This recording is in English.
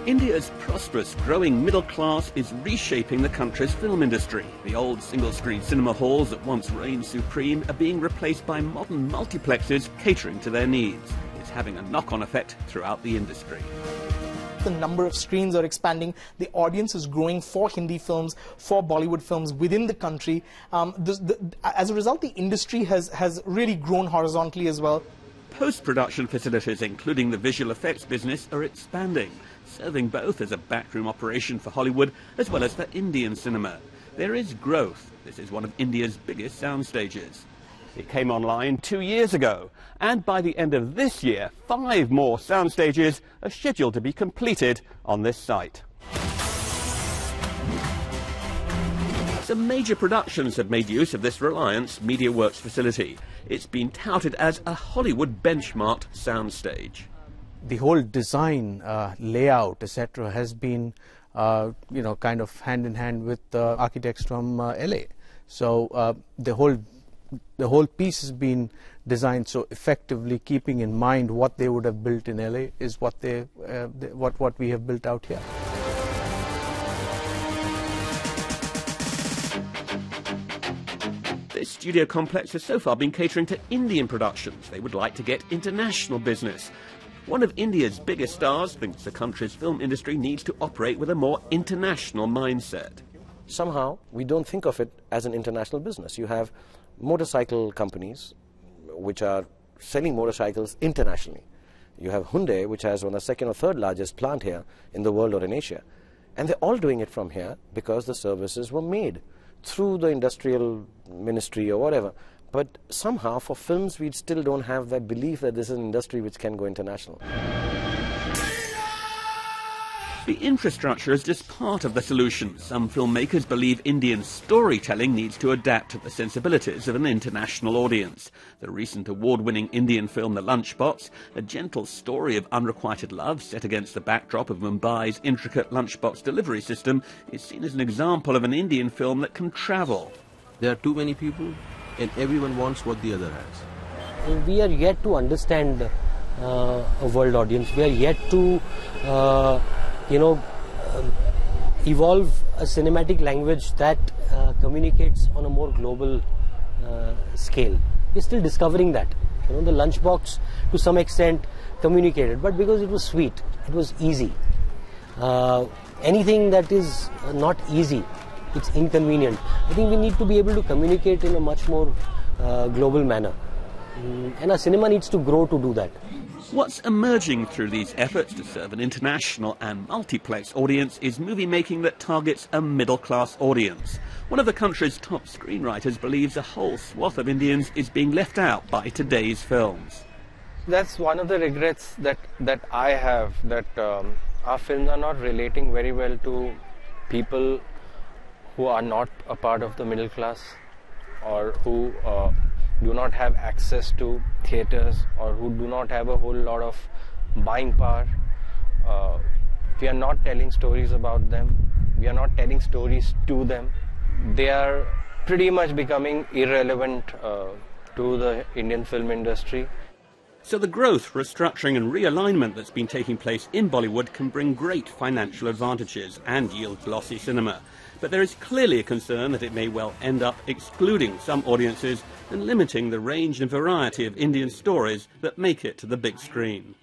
India's prosperous, growing middle class is reshaping the country's film industry. The old single-screen cinema halls that once reigned supreme are being replaced by modern multiplexes catering to their needs. It's having a knock-on effect throughout the industry. The number of screens are expanding, the audience is growing for Hindi films, for Bollywood films within the country. As a result, the industry has really grown horizontally as well. Post-production facilities, including the visual effects business, are expanding, serving both as a backroom operation for Hollywood as well as for Indian cinema. There is growth. This is one of India's biggest soundstages. It came online 2 years ago, and by the end of this year, 5 more soundstages are scheduled to be completed on this site. Some major productions have made use of this Reliance MediaWorks facility. It's been touted as a Hollywood benchmarked soundstage. The whole design, layout, etc., has been, kind of hand in hand with architects from LA. So the whole piece has been designed so effectively, keeping in mind what they would have built in LA is what we have built out here. This studio complex has so far been catering to Indian productions. They would like to get international business. One of India's biggest stars thinks the country's film industry needs to operate with a more international mindset. Somehow, we don't think of it as an international business. You have motorcycle companies which are selling motorcycles internationally. You have Hyundai, which has one of the second or third largest plant here in the world or in Asia. And they're all doing it from here because the services were made through the industrial ministry or whatever. But somehow for films we still don't have that belief that this is an industry which can go international. The infrastructure is just part of the solution. Some filmmakers believe Indian storytelling needs to adapt to the sensibilities of an international audience. The recent award-winning Indian film The Lunchbox, a gentle story of unrequited love set against the backdrop of Mumbai's intricate lunchbox delivery system, is seen as an example of an Indian film that can travel. There are too many people and everyone wants what the other has. We are yet to understand a world audience. We are yet to evolve a cinematic language that communicates on a more global scale. We're still discovering that. The Lunchbox to some extent communicated, but because it was sweet, it was easy. Anything that is not easy, it's inconvenient. I think we need to be able to communicate in a much more global manner. And our cinema needs to grow to do that. What's emerging through these efforts to serve an international and multiplex audience is movie making that targets a middle-class audience. One of the country's top screenwriters believes a whole swath of Indians is being left out by today's films. That's one of the regrets that I have, that our films are not relating very well to people who are not a part of the middle class, or who do not have access to theatres, or who do not have a whole lot of buying power. We are not telling stories about them. We are not telling stories to them. They are pretty much becoming irrelevant to the Indian film industry. So the growth, restructuring and realignment that's been taking place in Bollywood can bring great financial advantages and yield glossy cinema. But there is clearly a concern that it may well end up excluding some audiences and limiting the range and variety of Indian stories that make it to the big screen.